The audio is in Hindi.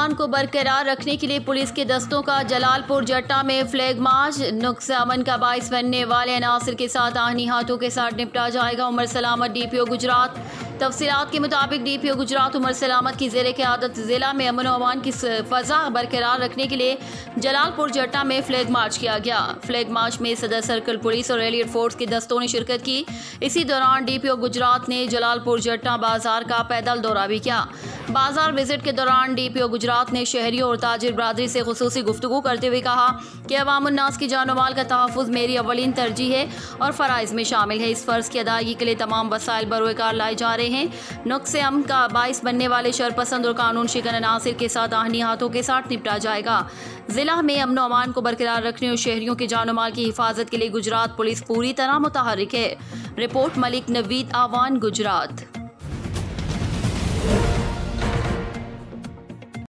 अमान को बरकरार रखने के लिए पुलिस के दस्तों का जलालपुर जट्टा में फ्लैग मार्च। नुक्स अमन का बाइस बनने वाले अनासिर के साथ आहनी हाथों के साथ निपटा जाएगा। उमर सलामत डीपीओ गुजरात। तफसीलात के मुताबिक डीपीओ गुजरात उमर सलामत की ज़ेरे क़यादत ज़िला में अमन और अमान की फ़ज़ा बरकरार रखने के लिए जलालपुर जट्टा में फ्लैग मार्च किया गया। फ्लैग मार्च में सदर सर्कल पुलिस और एलियट फोर्स के दस्तों ने शिरकत की। इसी दौरान डीपीओ गुजरात ने जलालपुर जट्टा बाजार का पैदल दौरा भी किया। बाजार विजिट के दौरान डीपीओ गुजरात ने शहरियों और ताजिर बरादरी से खुसूसी गुफ्तगू करते हुए कहा कि अवामुन्नास की जान माल का तहफ़्फ़ुज़ मेरी अवलीन तरजीह है और फ़राइज़ में शामिल है। इस फ़र्ज़ की अदायगी के लिए तमाम वसाइल बरोकार लाए जा रहे हैं। नुक्स अमन का बाइस बनने वाले शरपसंद और कानून शिकन अनासिर के साथ आहनी हाथों के साथ निपटा जाएगा। ज़िला में अमन और अमान को बरकरार रखने और शहरियों की जान माल की हिफाजत के लिए गुजरात पुलिस पूरी तरह मुतहर्रिक है। रिपोर्ट मलिक नवीद आवान, गुजरात।